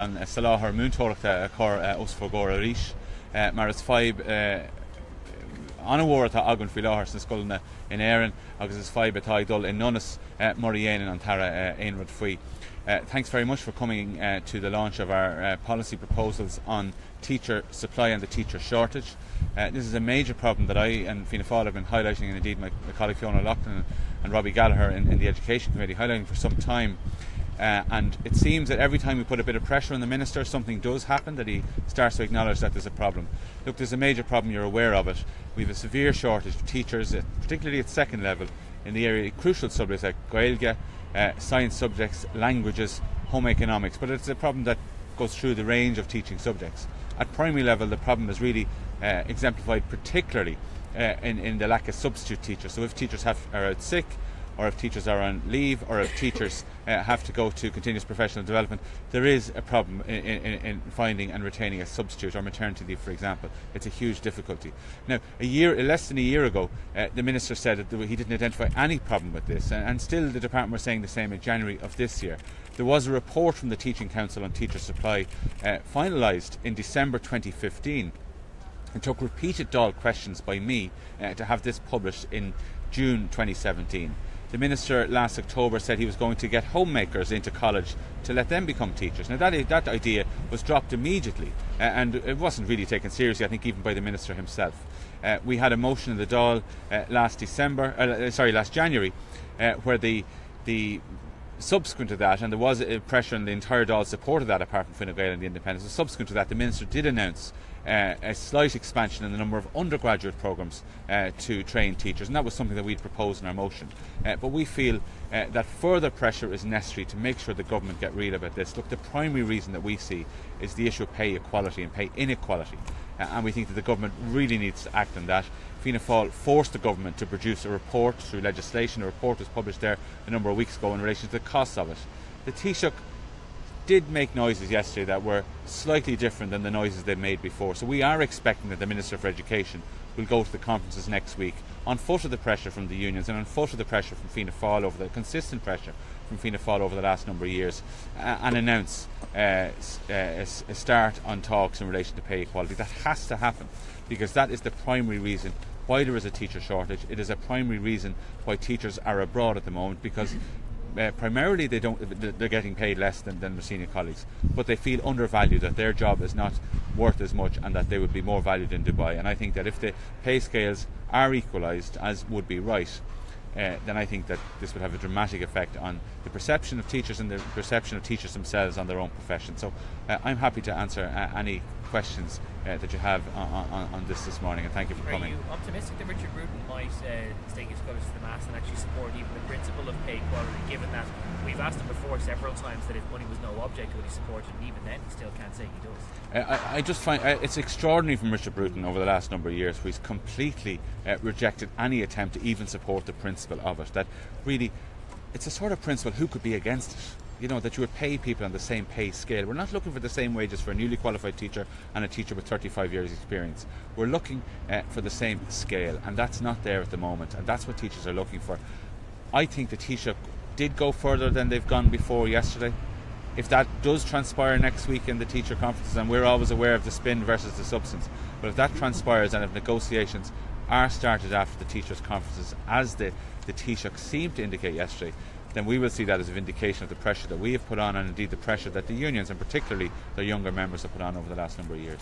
an Salah múntóireachta a chur os fógóir a ríis mar is feib anhhuair atá agan faoi láthair san scoilna in Éireann agus is feib atá ag dul in nonas mar a dhéanann an tara aon rud faoi. Thanks very much for coming to the launch of our policy proposals on teacher supply and the teacher shortage. This is a major problem that I and Fianna Fáil have been highlighting, and indeed my colleague Fianna and Robbie Gallagher in the Education Committee highlighting for some time. And it seems that every time we put a bit of pressure on the Minister, something does happen, that he starts to acknowledge that there's a problem. Look, there's a major problem, you're aware of it. We have a severe shortage of teachers, particularly at second level, in the area of crucial subjects like Gaeilge, science subjects, languages, home economics. But it's a problem that goes through the range of teaching subjects. At primary level, the problem is really exemplified particularly in the lack of substitute teachers. So if teachers are out sick, or if teachers are on leave, or if teachers have to go to continuous professional development, there is a problem in finding and retaining a substitute, or maternity leave, for example. It's a huge difficulty. Now, less than a year ago, the Minister said that he didn't identify any problem with this, and still the Department were saying the same in January of this year. There was a report from the Teaching Council on teacher supply finalised in December 2015, and took repeated Dáil questions by me to have this published in June 2017. The Minister last October said he was going to get homemakers into college to let them become teachers. Now that idea was dropped immediately, and it wasn't really taken seriously, I think, even by the Minister himself. We had a motion in the Dáil last January, where the subsequent to that, and there was pressure on the entire Dáil supported that apart from Fine Gael and the Independents, subsequent to that the Minister did announce a slight expansion in the number of undergraduate programmes to train teachers, and that was something that we'd proposed in our motion. But we feel that further pressure is necessary to make sure the government get real about this. Look, the primary reason that we see is the issue of pay equality and pay inequality, and we think that the government really needs to act on that. Fianna Fáil forced the government to produce a report through legislation. A report was published there a number of weeks ago in relation to the costs of it. The Taoiseach did make noises yesterday that were slightly different than the noises they've made before. So we are expecting that the Minister for Education will go to the conferences next week on foot of the pressure from the unions and on foot of the pressure from Fianna Fáil over the consistent pressure from Fianna Fáil over the last number of years, and announce a start on talks in relation to pay equality. That has to happen, because that is the primary reason why there is a teacher shortage. It is a primary reason why teachers are abroad at the moment, because primarily they're getting paid less than their senior colleagues, but they feel undervalued, that their job is not worth as much and that they would be more valued in Dubai. And I think that if the pay scales are equalised, as would be right, then I think that this would have a dramatic effect on the perception of teachers and the perception of teachers themselves on their own profession. So I'm happy to answer any questions that you have on this morning, and thank you for coming. Are you optimistic that Richard Bruton might stake his colours to the mast and actually support even the principle of pay equality, given that we've asked him before several times that if money was no object would he support it, and even then he still can't say he does? I just find it's extraordinary from Richard Bruton over the last number of years, where he's completely rejected any attempt to even support the principle of it. That really, it's a sort of principle, who could be against it? You know, that you would pay people on the same pay scale. We're not looking for the same wages for a newly qualified teacher and a teacher with 35 years experience. We're looking for the same scale, and that's not there at the moment, and that's what teachers are looking for. I think the Taoiseach did go further than they've gone before yesterday. If that does transpire next week in the teacher conferences, and we're always aware of the spin versus the substance, but if that transpires and if negotiations are started after the teachers conferences, as the Taoiseach seemed to indicate yesterday, then we will see that as a vindication of the pressure that we have put on, and indeed the pressure that the unions, and particularly their younger members, have put on over the last number of years.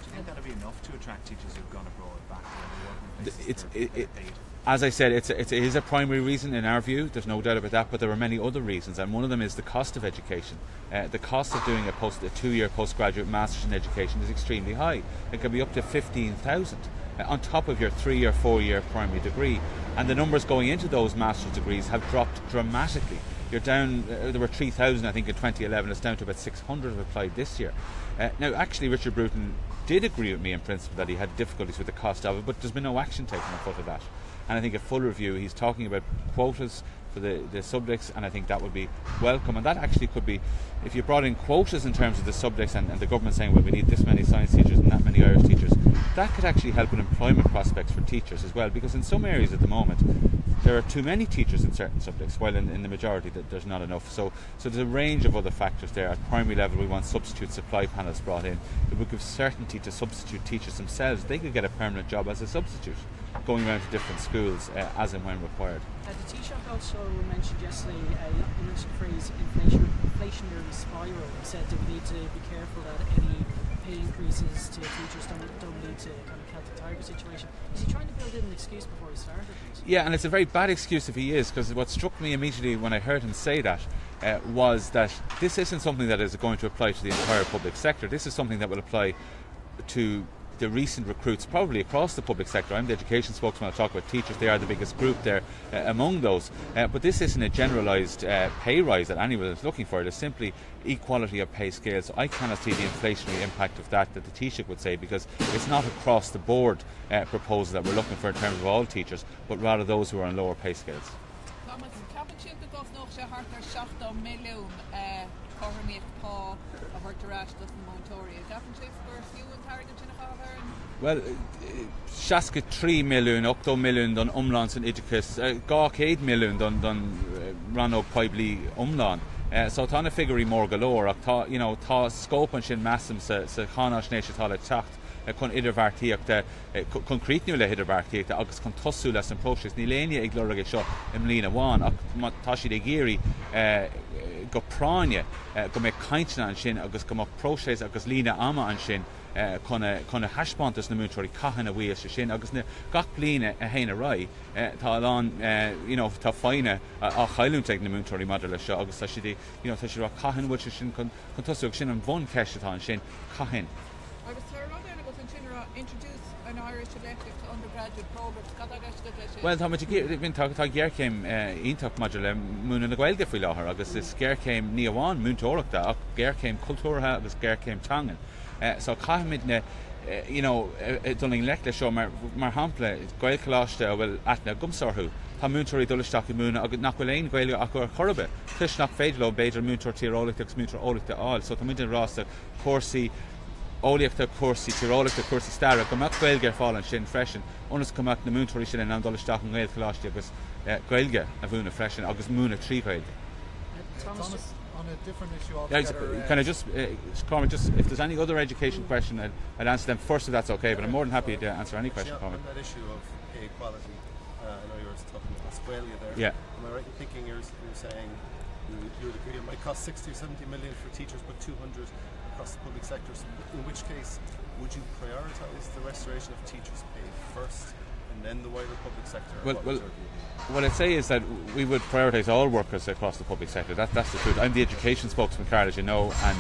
Do you think that will be enough to attract teachers who've gone abroad back to the working places? As I said, it is a primary reason in our view, there's no doubt about that, but there are many other reasons, and one of them is the cost of education. The cost of doing a 2-year postgraduate master's in education is extremely high. It can be up to 15,000 on top of your 3 or 4 year primary degree, and the numbers going into those master's degrees have dropped dramatically. You're down, there were 3,000 I think in 2011, it's down to about 600 have applied this year. Now actually Richard Bruton did agree with me in principle that he had difficulties with the cost of it, but there's been no action taken on foot of that. And I think a full review, he's talking about quotas, for the subjects, and I think that would be welcome. And that actually could be, if you brought in quotas in terms of the subjects, and the government saying, well, we need this many science teachers and that many Irish teachers, that could actually help with employment prospects for teachers as well, because in some areas at the moment there are too many teachers in certain subjects, while in the majority there's not enough. So there's a range of other factors there. At primary level, we want substitute supply panels brought in. It would give certainty to substitute teachers themselves. They could get a permanent job as a substitute, going around to different schools as and when required. The Taoiseach also mentioned yesterday the phrase inflationary spiral. He said that we need to be careful that any pay increases to teachers don't lead to kind of Celtic Tiger situation. Is he trying to build in an excuse before he started? Yeah, and it's a very bad excuse if he is, because what struck me immediately when I heard him say that was that this isn't something that is going to apply to the entire public sector. This is something that will apply to the recent recruits probably across the public sector. I'm the education spokesman. I'll talk about teachers. They are the biggest group there among those. But this isn't a generalised pay rise that anyone is looking for. It is simply equality of pay scales. So I cannot see the inflationary impact of that the Taoiseach would say, because it's not across the board proposal that we're looking for in terms of all teachers, but rather those who are on lower pay scales. Thomas, cabinet go noch sé hartar 60 milliún cormíocht pá a hartar as das Montoria. Definitely for few and target in a Well, Shaska 3 milliún, 8 milliún don umlán san Idicus, gach 8 milliún don Rannog Piblí umlán. So tá na figurí mór galore, ach tá scope an sin massam sa Chána Snéise tá le teacht chun idirbhartaíochta concrítniú le idirbhartaíochta agus chun tosú leis an próisis ní léine ag glórag seo im lína bháin, ach tá siad ag géirí go práine go mé caintena an sin agus go mbeadh próisis agus lína ama an sin chun a haispantas na mútóirí caitheann a bhuíos sin, agus na gach bliana a héana rá tá lán tá fáine a chailúnta ag na mútóirí maidir le seo, agus tá siad tá siad rá caitheann bhuiil sin chun tosú sin an bhun ceistetá an sin caitheann. Introduce an Irish elective to undergraduate programs. Well, tá Gercéim ionach maidir le múna na Gaeilge faoi láthair, agus is Gercéim ní amháin múntóireachta, ach Gercéim cultúrtha agus Gercéim teangain. So caiimiid na dulling lech le seo mar hampla Gaelcholáiste a bhfuil aithne gumsarthú. Tá múntóirí dulasteach i múna agus nach bhfuil éon Gaeilge ach gur chorbe. Tuis nach féidir beidir múntóir tíreolaíochta agus múntóir ólaíochta áil. So tá muid an rásta cuasaí ólaíochta cuasaí tíreolaíochta cuasaí staire go mbeadh Gaeilge fáil an sin freisin, onas go mbeadh na múntóirí sin an dulasteach an Gaelcholáiste agus Gaeilge a bhúna freisin agus múna trí Gaeilge. Thomas, on a different issue altogether. Can I just, Cormac, if there's any other education question, I'd answer them first if that's okay, but I'm more than happy to answer any question, Cormac. On that issue of pay equality, I know you were talking about Australia there. Yeah. Am I right in thinking you're saying you would agree it might cost 60 or 70 million for teachers, but 200 across the public sector? So in which case, would you prioritise the restoration of teachers' pay first and then the wider public sector? Well, what I'd say is that we would prioritise all workers across the public sector. That's the truth. I'm the education spokesman, Carl, as you know, and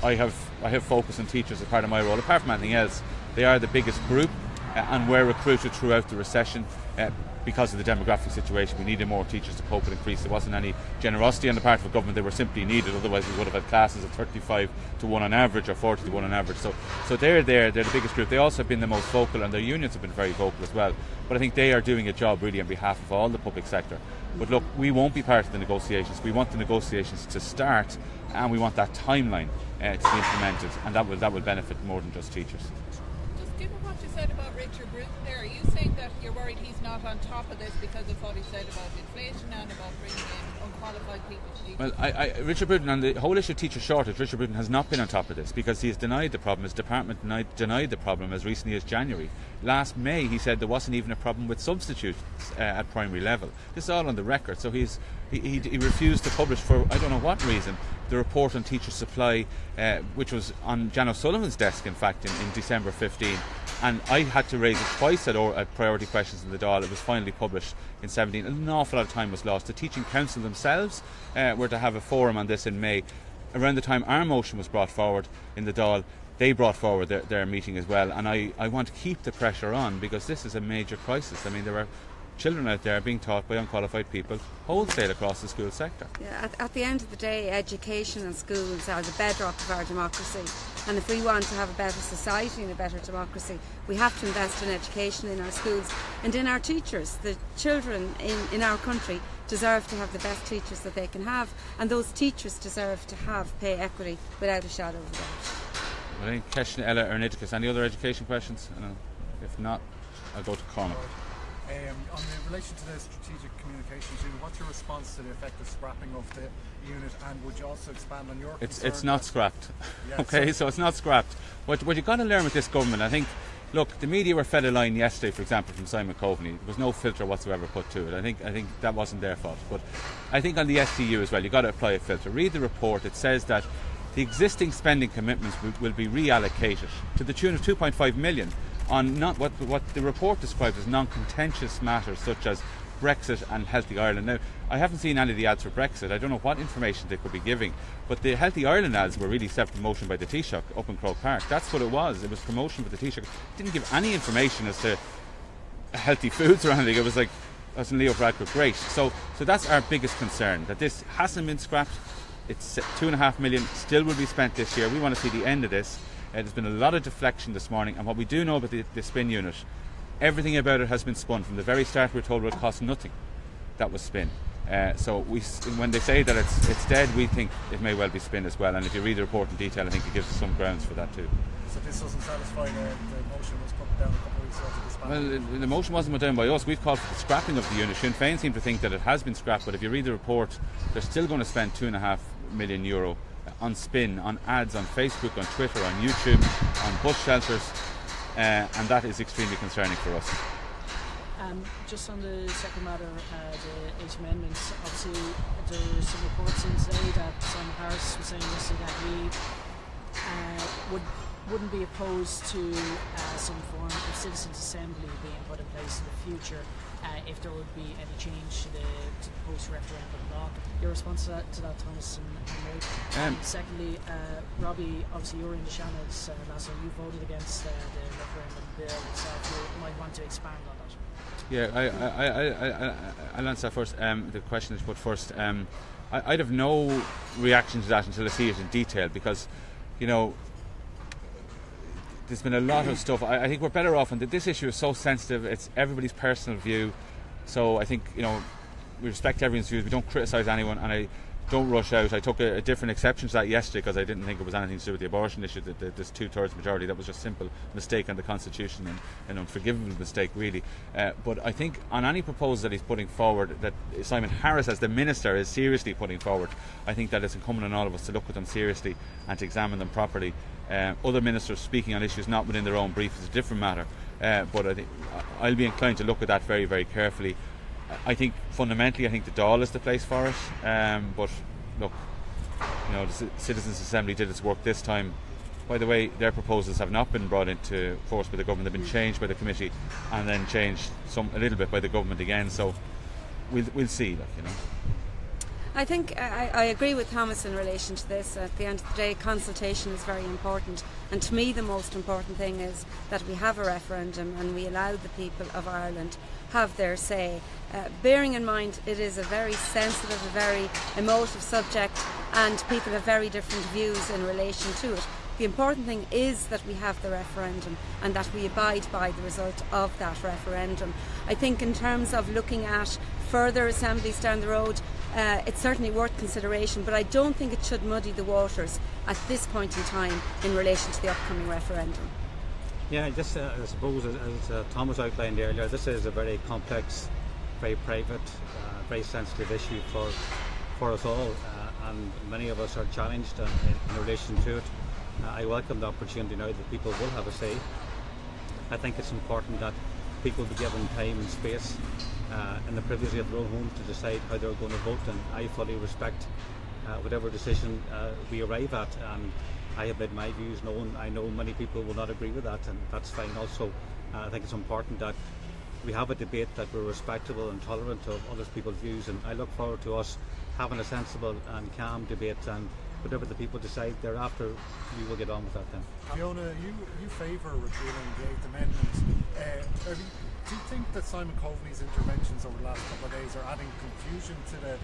I have focused on teachers as part of my role. Apart from anything else, they are the biggest group and were recruited throughout the recession because of the demographic situation. We needed more teachers to cope with increase. There wasn't any generosity on the part of the government. They were simply needed. Otherwise, we would have had classes of 35 to 1 on average or 40 to 1 on average. So they're there. They're the biggest group. They also have been the most vocal, and their unions have been very vocal as well. But I think they are doing a job really on behalf of all the public sector. But look, we won't be part of the negotiations. We want the negotiations to start, and we want that timeline to be implemented, and that will benefit more than just teachers. Given what you said about Richard Bruton there, are you saying that you're worried he's not on top of this because of what he said about inflation and about bringing in unqualified people to teach? Well, Richard Bruton, on the whole issue of teacher shortage, Richard Bruton has not been on top of this because he has denied the problem. His department denied the problem as recently as January. Last May he said there wasn't even a problem with substitutes at primary level. This is all on the record, so he refused to publish, for I don't know what reason, the report on teacher supply, which was on Jan O'Sullivan's desk in fact in December 15, and I had to raise it twice at priority questions in the Dáil. It was finally published in 17. An awful lot of time was lost. The Teaching Council themselves were to have a forum on this in May. Around the time our motion was brought forward in the Dáil, they brought forward their meeting as well, and I want to keep the pressure on because this is a major crisis. I mean, there are children out there being taught by unqualified people wholesale across the school sector. Yeah, at the end of the day, education and schools are the bedrock of our democracy. And if we want to have a better society and a better democracy, we have to invest in education in our schools and in our teachers. The children in our country deserve to have the best teachers that they can have, and those teachers deserve to have pay equity without a shadow of a doubt. I think Keshin, Ella, or Nidicus, any other education questions? If not, I'll go to Cormac. On the relation to the strategic communications unit, what's your response to the effective scrapping of the unit, and would you also expand on your concern? It's not scrapped. Yeah, okay, so it's not scrapped. What you've got to learn with this government, I think, look, the media were fed a line yesterday, for example, from Simon Coveney. There was no filter whatsoever put to it. I think that wasn't their fault. But I think on the STU as well, you've got to apply a filter. Read the report. It says that the existing spending commitments will be reallocated to the tune of 2.5 million on not what the report describes as non-contentious matters such as Brexit and Healthy Ireland. Now, I haven't seen any of the ads for Brexit. I don't know what information they could be giving, but the Healthy Ireland ads were really self-promotion by the Taoiseach up in Croke Park. That's what it was. It was promotion for the Taoiseach. It didn't give any information as to healthy foods or anything. It was like, as in Leo Varadkar, great. So that's our biggest concern, that this hasn't been scrapped. It's 2.5 million, still will be spent this year. We want to see the end of this. There's been a lot of deflection this morning, and what we do know about the spin unit, everything about it has been spun. From the very start, we were told it would cost nothing. That was spin. So when they say that it's dead, we think it may well be spin as well. And if you read the report in detail, I think it gives us some grounds for that too. So this doesn't satisfy the motion was put down a couple of weeks ago to disband? Well, the motion wasn't put down by us. We've called for the scrapping of the unit. Sinn Féin seem to think that it has been scrapped, but if you read the report, they're still going to spend €2.5 million on spin, on ads on Facebook, on Twitter, on YouTube, on bus shelters, and that is extremely concerning for us. Just on the second matter, the 8 amendments, obviously there's some reports in today that Simon Harris was saying yesterday that he wouldn't be opposed to some form of citizens' assembly being put in place in the future if there would be any change to the post-referendum law. Your response to that Thomas and Mike? Secondly, Robbie, obviously you were in the Shannons last time. You voted against the referendum bill itself. You might want to expand on that. Yeah, I'll answer that first. The question is put first. I'd have no reaction to that until I see it in detail, because, you know, there's been a lot of stuff. I think we're better off, and this issue is so sensitive. It's everybody's personal view. So I think, you know, we respect everyone's views. We don't criticise anyone, and I don't rush out. I took a different exception to that yesterday because I didn't think it was anything to do with the abortion issue. This 2/3 majority, that was just simple mistake on the Constitution, and an unforgivable mistake, really. But I think on any proposal that he's putting forward, that Simon Harris as the minister is seriously putting forward, I think that it's incumbent on all of us to look at them seriously and to examine them properly. Other ministers speaking on issues not within their own brief is a different matter, but I think I'll be inclined to look at that very, very carefully. I think fundamentally, I think the Dáil is the place for it, but look, you know, the Citizens' Assembly did its work this time. By the way, their proposals have not been brought into force by the government. They've been changed by the committee and then changed a little bit by the government again, so we'll see, like, you know. I think I agree with Thomas in relation to this. At the end of the day, consultation is very important, and to me the most important thing is that we have a referendum and we allow the people of Ireland have their say, bearing in mind it is a very sensitive, a very emotive subject, and people have very different views in relation to it. The important thing is that we have the referendum and that we abide by the result of that referendum. I think in terms of looking at further assemblies down the road, it's certainly worth consideration, but I don't think it should muddy the waters at this point in time in relation to the upcoming referendum. Yeah, just I suppose, as Thomas outlined earlier, this is a very complex, very private, very sensitive issue for us all, and many of us are challenged in relation to it. I welcome the opportunity now that people will have a say. I think it's important that people be given time and space in the privacy of their own homes to decide how they're going to vote, and I fully respect whatever decision we arrive at. I have made my views known. I know many people will not agree with that, and that's fine also. I think it's important that we have a debate that we're respectful and tolerant of other people's views, and I look forward to us having a sensible and calm debate, and whatever the people decide thereafter, we will get on with that then. Fiona, you favour repealing the 8th Amendment. Do you think that Simon Coveney's interventions over the last couple of days are adding confusion to the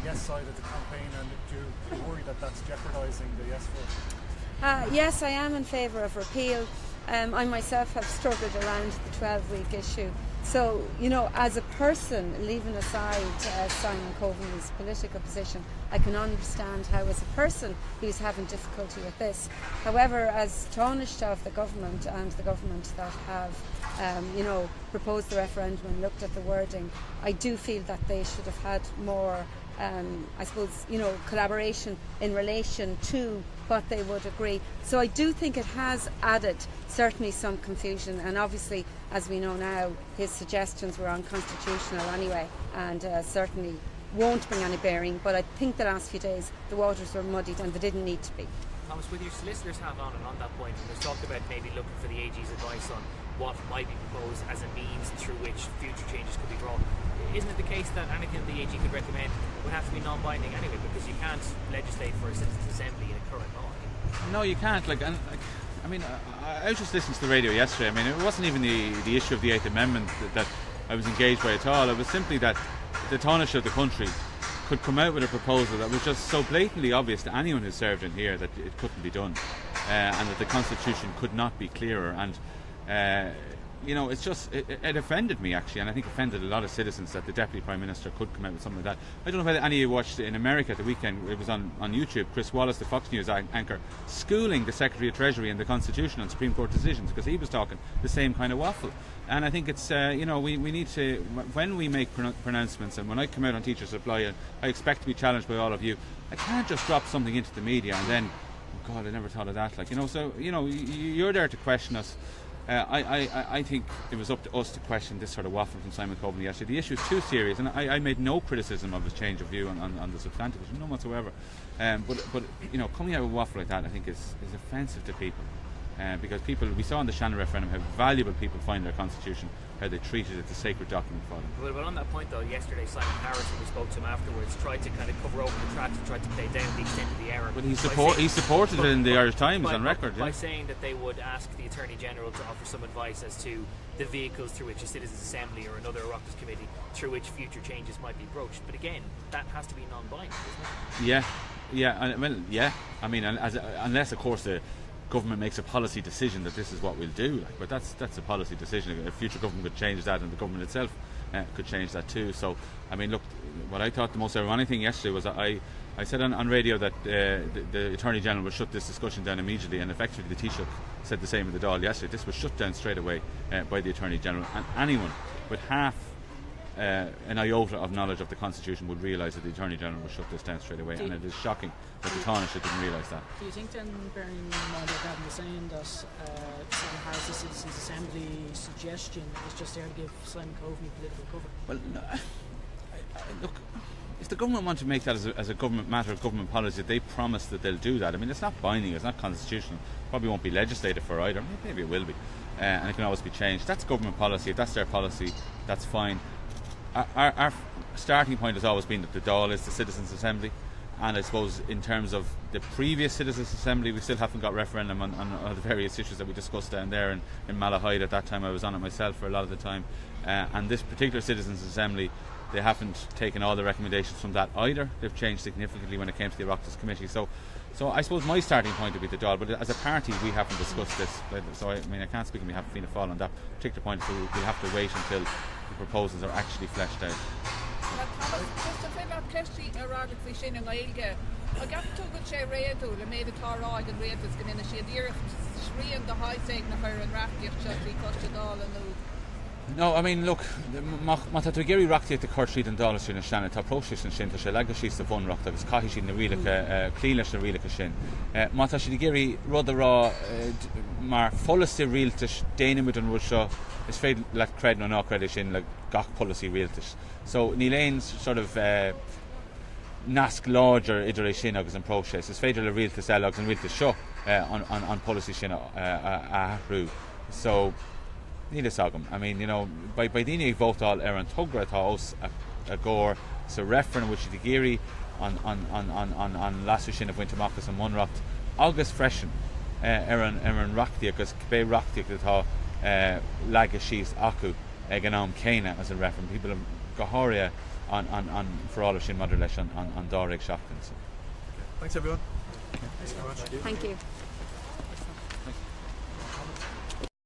yes side of the campaign, and do you worry that that's jeopardising the yes vote? Yes, I am in favour of repeal. I myself have struggled around the 12-week issue. So, as a person, leaving aside Simon Coveney's political position, I can understand how, as a person, he's having difficulty with this. However, as Taoiseach of the government and the government that have, proposed the referendum and looked at the wording, I do feel that they should have had more, collaboration in relation to what they would agree. So I do think it has added certainly some confusion, and obviously, as we know now, his suggestions were unconstitutional anyway, and certainly won't bring any bearing. But I think the last few days the waters were muddied and they didn't need to be. Thomas, with your solicitors hat on and on that point, and there's talked about maybe looking for the AG's advice on what might be proposed as a means through which future changes could be brought. Isn't it the case that anything the AG could recommend would have to be non-binding anyway, because you can't legislate for a citizens' assembly in a current law? No, you can't. I was just listening to the radio yesterday. I mean, it wasn't even the issue of the 8th Amendment that I was engaged by at all. It was simply that the Taoiseach of the country could come out with a proposal that was just so blatantly obvious to anyone who served in here that it couldn't be done, and that the Constitution could not be clearer. And it offended me, actually, and I think offended a lot of citizens that the Deputy Prime Minister could come out with something like that. I don't know whether any of you watched it in America at the weekend. It was on YouTube. Chris Wallace, the Fox News anchor, schooling the Secretary of Treasury and the Constitution on Supreme Court decisions, because he was talking the same kind of waffle. And I think it's, we need to, when we make pronouncements, and when I come out on Teacher Supply, and I expect to be challenged by all of you, I can't just drop something into the media and then, oh God, I never thought of that. You're there to question us. I think it was up to us to question this sort of waffle from Simon Coveney yesterday. The issue is too serious, and I made no criticism of his change of view on the substantive issue, none whatsoever. But coming out with a waffle like that, I think is offensive to people. Because we saw in the Shannon referendum how valuable people find their constitution, how they treated it as a sacred document for them. But on that point though, yesterday Simon Harris, when we spoke to him afterwards, tried to kind of cover over the tracks and tried to play down the extent of the error. But he supported it in the Irish Times on record. By saying that they would ask the Attorney General to offer some advice as to the vehicles through which a Citizens' Assembly or another Oireachtas committee through which future changes might be broached. But again, that has to be non-binding, doesn't it? Yeah. I mean, unless of course the government makes a policy decision that this is what we'll do, but that's a policy decision. A future government could change that, and the government itself could change that too. So, I mean, look, what I thought the most ironic thing yesterday was I said on radio that the Attorney General would shut this discussion down immediately, and effectively the Taoiseach said the same in the Dáil yesterday. This was shut down straight away by the Attorney General, and anyone with half an iota of knowledge of the Constitution would realise that the Attorney General would shut this down straight away, and it is shocking that the Taoiseach didn't realise that. Do you think then, bearing in mind what Gavin was saying, that Simon Harris' Citizens' Assembly suggestion is just there to give Simon Coveney political cover? Well, no, look, if the government want to make that as a government matter of government policy, they promise that they'll do that. I mean, it's not binding, it's not constitutional, probably won't be legislated for either, maybe it will be, and it can always be changed. That's government policy, if that's their policy, that's fine. Our starting point has always been that the Dáil is the Citizens' Assembly, and I suppose in terms of the previous Citizens' Assembly, we still haven't got referendum on the various issues that we discussed down there in Malahide. At that time I was on it myself for a lot of the time, and this particular Citizens' Assembly, they haven't taken all the recommendations from that either. They've changed significantly when it came to the Oireachtas Committee. So I suppose my starting point would be the Dáil, but as a party we haven't discussed this. So I can't speak on behalf of Fianna Fáil on that particular point, so we'll have to wait until the proposals are actually fleshed out. Just to fill out Kirsty Aragat Fishin and Gailge, I got to go to Redo, the made a car ride and Redo is going to see a deer, Shri and the high segment of her and Rafti, Chutty, Costa Dáil and No, I mean, look, mata tu geri rakti at the Court Street and Dáil sin Shannon, ta prosis and shin, ta she laga she's the fun rock, ta was kahi shin na rilaka, cleanish na rilaka shin. Mata she geri rudda ra, mar fullest the realtish, Danimid and Russia, is fade like cred no no credit shin, like gach policy realtish. So Nilane's sort of nask larger iteration agus an process is fade la realtish elogs and realtish show on policy shin ahru. So I mean, by Dini vote all Aaron Tugra Taos a gore, so reference which the Giri on last shin of Wintermachus and Monrocht, August freshen Aaron Rakti because Bay Rakti that Lagashis Aku Eganam Kana as a reference. People of Gahoria on for all of Shin Motherlesh on Doreg Shopkins. Thanks everyone. Thank you.